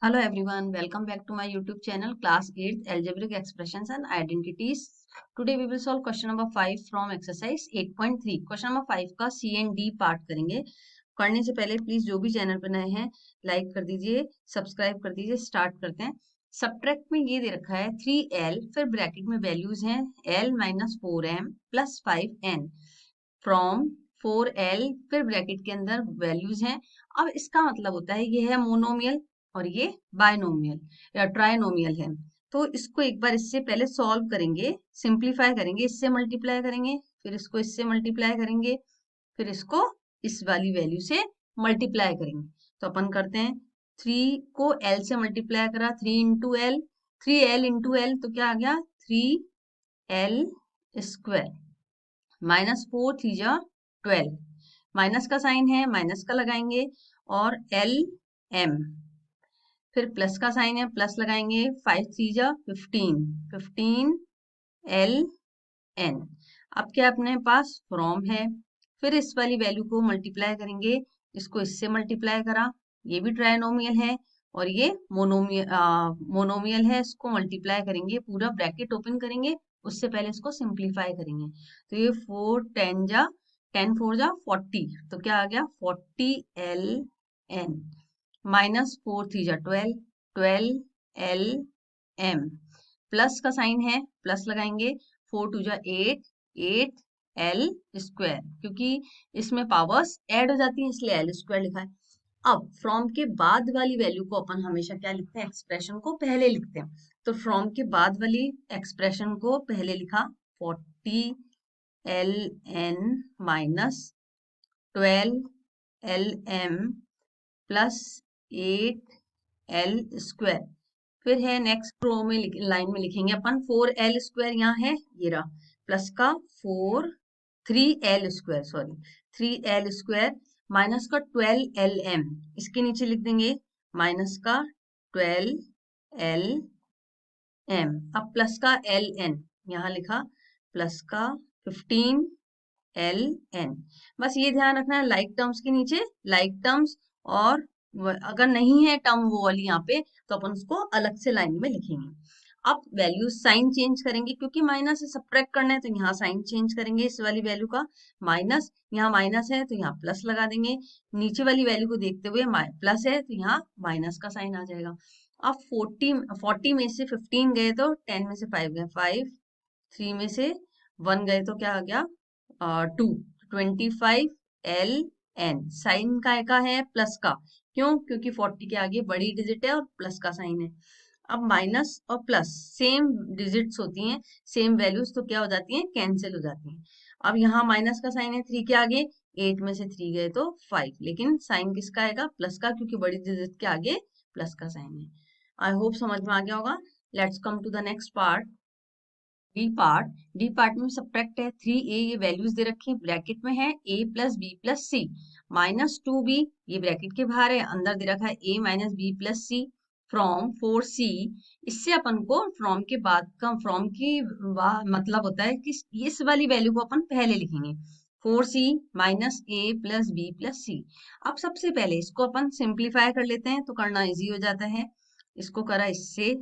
Hello everyone, welcome back to my YouTube channel class 8th Algebraic Expressions and Identities. Today we will solve question number 5 from exercise 8.3. Question number 5 का C and D part करेंगे. करने से पहले please जो भी channel पर नए हैं लाइक कर दीजिए, सब्सक्राइब कर दीजिए. स्टार्ट करते हैं. सब्ट्रैक्ट में ये दे रखा है 3L, फिर ब्रैकेट में वैल्यूज हैं L minus 4M plus 5N from 4L, फिर ब्रैकेट के अंदर वैल्यूज हैं. अब इसका मतलब होता है ये है मोनोमियल और ये बायनोमियल या ट्राइनोमियल है. तो इसको एक बार इससे पहले सॉल्व करेंगे, सिंप्लीफाई करेंगे, इससे मल्टीप्लाई करेंगे, फिर इसको इससे मल्टीप्लाई करेंगे, फिर इसको इस वाली वैल्यू से मल्टीप्लाई करेंगे. तो अपन करते हैं 3 को L से मल्टीप्लाई करा, 3 into L, 3L into L, तो क्या आ गया 3L स्क्वायर माइनस 4 थ्री जा 12. माइनस का साइन है, माइनस का लगाएंगे और LM, फिर प्लस का साइन है, प्लस लगाएंगे, 5 थ्री जा 15, 15LN. अब क्या अपने पास फ्रॉम है, फिर इस वाली वैल्यू को मल्टीप्लाई करेंगे, इसको इससे मल्टीप्लाई करा, ये भी ट्राइनोमियल है और ये मोनोमियल है, इसको मल्टीप्लाई करेंगे, पूरा ब्रैकेट ओपन करेंगे, उससे पहले इसको सिंप्लीफाई करेंगे. तो ये 4 10 जा 10 4 जा 40, तो क्या आ गया 40LN माइनस 4 थ्री जा 12, 12LM प्लस का साइन है, प्लस लगाएंगे, 4 टू जा 8, 8L स्क्वायर, क्योंकि इसमें पावर्स ऐड हो जाती हैं इसलिए L स्क्वायर लिखा है. अब फ्रॉम के बाद वाली वैल्यू को अपन हमेशा क्या लिखते हैं, एक्सप्रेशन को पहले लिखते हैं. तो फ्रॉम के बाद वाली एक्सप्रेशन को पहले लिखा 40LN minus 12LM plus 8L square. फिर है नेक्स्ट रो में लाइन में लिखेंगे अपन 4L स्क्वायर, यहाँ है ये रहा, प्लस का 3L square, sorry 3L square minus का 12LM, इसके नीचे लिख देंगे माइनस का 12LM. अब प्लस का LN यहाँ लिखा, प्लस का 15LN. बस ये ध्यान रखना है लाइक टर्म्स के नीचे लाइक टर्म्स, और अगर नहीं है टर्म वो वाली यहाँ पे तो अपन उसको अलग से लाइन में लिखेंगे. अब वैल्यू साइन चेंज करेंगे, क्योंकि माइनस से सब्ट्रैक्ट करना है तो यहाँ साइन चेंज करेंगे, इस वाली वैल्यू का माइनस, यहाँ माइनस है तो यहाँ प्लस लगा देंगे, नीचे वाली वैल्यू को देखते हुए प्लस है तो यहाँ माइनस का साइन आ जाएगा. अब 40 में से 15 गए तो 10 में से 5 गए 5, 3 में से 1 गए तो क्या आ गया 2, 25LN. साइन का है प्लस का, क्यों, क्योंकि 40 के आगे बड़ी डिजिट है और प्लस का साइन है. अब माइनस और प्लस सेम डिजिट्स होती हैं, सेम वैल्यूज, तो क्या हो जाती हैं, कैंसिल हो जाती हैं. अब यहाँ माइनस का साइन है 3 के आगे, 8 में से 3 गए तो 5, लेकिन साइन किसका आएगा, प्लस का, क्योंकि बड़ी डिजिट के आगे प्लस का साइन है. आई होप समझ में आ गया होगा. Let's come to the next part, D part में सब्ट्रैक्ट है 3A, ये वैल्यूज दे रखी है, ब्रैकेट में है A plus B plus C minus 2B, ये ब्रैकेट के बाहर है, अंदर दे रखा है A minus B plus C from 4C. इससे अपन को फ्रॉम के बाद का फ्रॉम की मतलब होता है कि इस वाली वैल्यू को अपन पहले लिखेंगे, 4C minus A plus B plus C. अब सबसे पहले इसको अपन सिंप्लीफाई कर लेते हैं तो करना इजी हो जाता है. इसको करा इससे,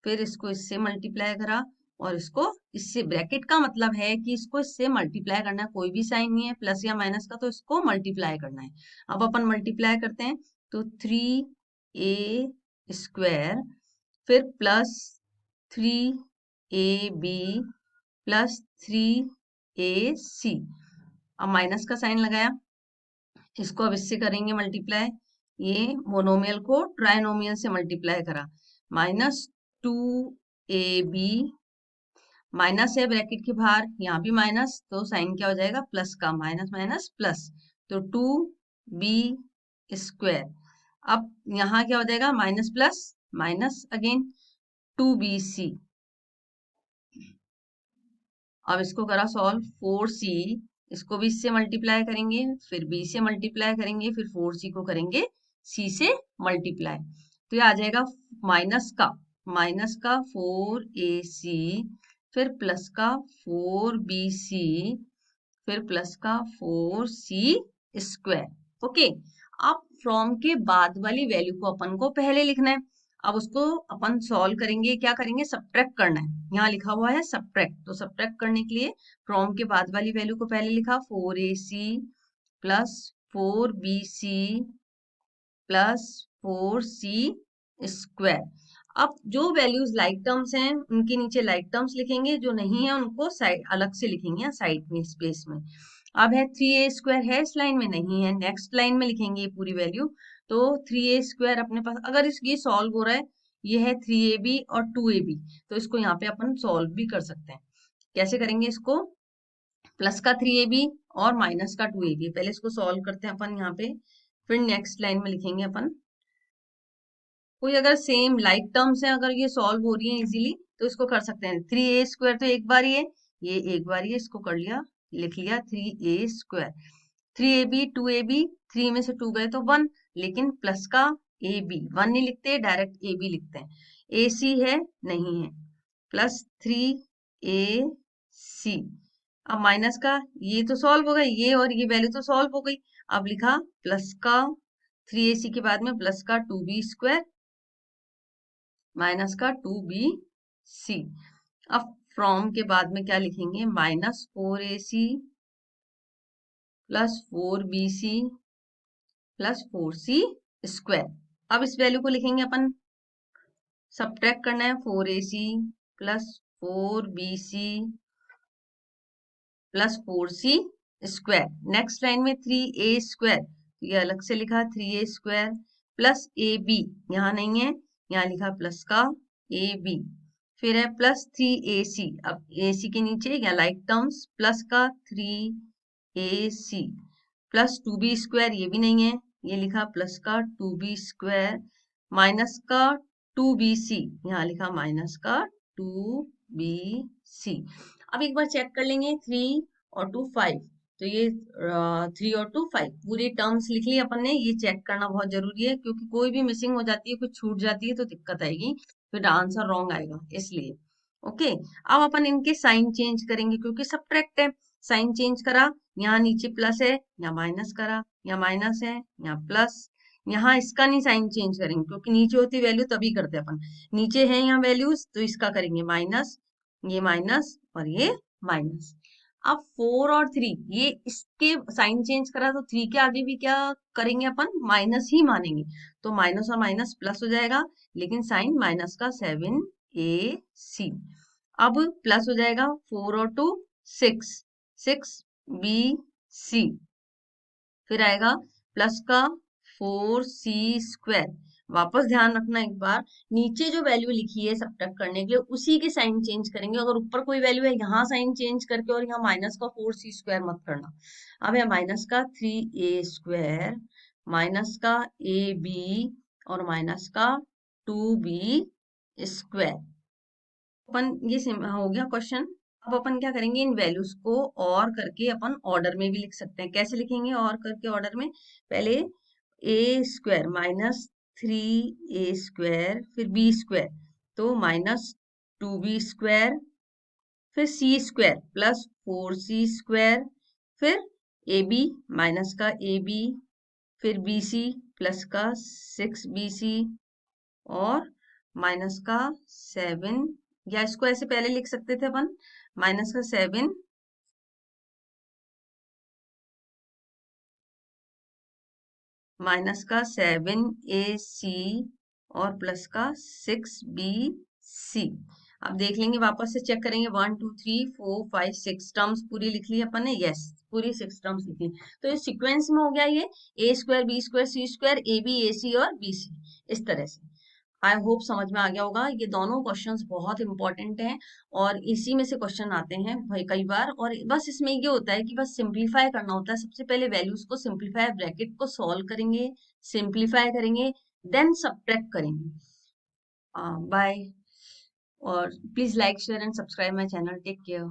फिर इसको इससे मल्टीप्लाई करा, और इसको इससे, ब्रैकेट का मतलब है कि इसको इससे मल्टीप्लाई करना है, कोई भी साइन नहीं है प्लस या माइनस का, तो इसको मल्टीप्लाई करना है. अब अपन मल्टीप्लाई करते हैं तो 3A स्क्वायर, फिर प्लस 3AB प्लस 3AC. अब माइनस का साइन लगाया, इसको अब इससे करेंगे मल्टीप्लाई, ये मोनोमियल को ट्राइनोमियल से मल्टीप्लाई करा, माइनस 2AB, माइनस है ब्रैकेट के बाहर, यहाँ भी माइनस, तो साइन क्या हो जाएगा, प्लस का, माइनस माइनस प्लस, तो 2B स्क्वायर. अब यहाँ क्या हो जाएगा, minus plus minus again 2BC. अब इसको करा सॉल्व, 4C, इसको भी इससे मल्टीप्लाई करेंगे, फिर B से मल्टीप्लाई करेंगे, फिर 4C को करेंगे C से मल्टीप्लाई, तो ये आ जाएगा माइनस का 4AC, फिर प्लस का 4BC, फिर प्लस का 4C स्क्वायर. ओके. अब फ्रॉम के बाद वाली वैल्यू को अपन को पहले लिखना है. अब उसको अपन सॉल्व करेंगे, क्या करेंगे, सब्ट्रैक्ट करना है। यहाँ लिखा हुआ है सब्ट्रैक्ट, तो सब्ट्रैक्ट करने के लिए फ्रॉम के बाद वाली वैल्यू को पहले लिखा 4ac plus 4bc plus 4c square. अब जो वैल्यूज लाइक टर्म्स हैं उनके नीचे लाइक टर्म्स लिखेंगे, जो नहीं है उनको साइड अलग से लिखेंगे साइड में स्पेस में। अब है 3a स्क्वायर है, इस लाइन में नहीं है, नेक्स्ट लाइन में लिखेंगे ये पूरी वैल्यू। तो 3a स्क्वायर अपने पास, अगर ये सॉल्व हो रहा है, ये है 3ab और 2ab, तो इसको यहाँ पे अपन सॉल्व भी कर सकते हैं। कैसे करेंगे इसको, प्लस का 3ab और माइनस का 2ab, पहले इसको सॉल्व करते हैं अपन यहाँ पे, फिर नेक्स्ट लाइन में लिखेंगे अपन। कोई अगर सेम लाइक टर्म्स है, अगर ये सॉल्व हो रही है इजीली, तो इसको कर सकते हैं। 3a स्क्वायर तो एक बार ही है, ये एक बार ही है, इसको कर लिया, लिख लिया 3a स्क्वायर। 3ab 2ab, 3 में से 2 गए तो 1, लेकिन प्लस का ab 1 नहीं लिखते, डायरेक्ट ab लिखते हैं। ac है, नहीं है, प्लस 3ac। अब माइनस का, ये तो सॉल्व हो गई, ये और ये वैल्यू तो सॉल्व हो गई। अब लिखा प्लस का 3ac के बाद में प्लस का 2b स्क्वायर माइनस का 2bc। अब फ्रॉम के बाद में क्या लिखेंगे, minus 4ac plus 4bc plus 4c square. अब इस वैल्यू को लिखेंगे अपन, सब्ट्रैक्ट करना है 4ac plus 4bc plus 4c square. Next line में 3a स्क्वायर, तो ये अलग से लिखा 3a स्क्वायर प्लस ab, यहाँ नहीं है, यहाँ लिखा प्लस का ab। फिर है प्लस 3ac, अब ac के नीचे या लाइक टर्म्स प्लस का 3ac प्लस 2b स्क्वायर, ये भी नहीं है, ये लिखा प्लस का 2b स्क्वायर माइनस का 2bc, यहाँ लिखा माइनस का 2bc। अब एक बार चेक कर लेंगे, 3 और 2 5, तो ये 3 और 2 5 पूरी टर्म्स लिख ली अपन ने। ये चेक करना बहुत जरूरी है, क्योंकि कोई भी मिसिंग हो जाती है, कुछ छूट जाती है तो दिक्कत आएगी, फिर आंसर रॉन्ग आएगा, इसलिए। ओके, अब अपन इनके साइन चेंज करेंगे, क्योंकि सब्ट्रैक्ट है। साइन चेंज करा, यहाँ नीचे प्लस है, यहाँ माइनस करा, यहाँ माइनस है, यहाँ प्लस। यहाँ इसका नहीं साइन चेंज करेंगे, क्योंकि नीचे होती वैल्यू तभी करते अपन, नीचे है यहाँ वैल्यूज, तो इसका करेंगे माइनस, ये माइनस और ये माइनस। अब 4 और 3, ये इसके साइन चेंज करा, तो 3 के आगे भी क्या करेंगे अपन, माइनस ही मानेंगे, तो माइनस और माइनस प्लस हो जाएगा, लेकिन साइन माइनस का 7ac। अब प्लस हो जाएगा 4 और 2 6, 6bc। फिर आएगा प्लस का 4c स्क्वायर। वापस ध्यान रखना एक बार, नीचे जो वैल्यू लिखी है सब्ट्रैक्ट करने के लिए, उसी के साइन चेंज करेंगे। अगर ऊपर कोई वैल्यू है, यहाँ साइन चेंज करके और यहाँ माइनस का 4c स्क्वायर मत करना। अब है माइनस का 3a स्क्वायर माइनस का ab और माइनस का 2b स्क्वायर। अपन ये हो गया क्वेश्चन। अब अपन क्या करेंगे, इन वैल्यूज को और करके अपन ऑर्डर में भी लिख सकते हैं। कैसे लिखेंगे और करके ऑर्डर में, पहले a square minus 3a square फिर b स्क्वायर, तो माइनस 2b स्क्वायर फिर c square plus 4c square, फिर ab माइनस का ab फिर bc प्लस का 6bc और माइनस का 7, या इसको ऐसे पहले लिख सकते थे अपन, माइनस का 7 माइनस का 7ac और प्लस का 6bc। अब देख लेंगे, वापस से चेक करेंगे, 1 2 3 4 5 6 टर्म्स पूरी लिख ली अपन ने, यस पूरी 6 टर्म्स लिखी। तो ये सीक्वेंस में हो गया, ये a square b square c square ab ac और bc, इस तरह से। आई होप समझ में आ गया होगा। ये दोनों क्वेश्चंस बहुत इंपॉर्टेंट हैं और इसी में से क्वेश्चन आते हैं भाई कई बार। और बस इसमें ये होता है कि बस सिंपलीफाई करना होता है। सबसे पहले वैल्यूज को सिंपलीफाई, ब्रैकेट को सॉल्व करेंगे, सिंपलीफाई करेंगे, देन सब्ट्रैक्ट करेंगे। बाय, और please like share and subscribe my channel. Take care.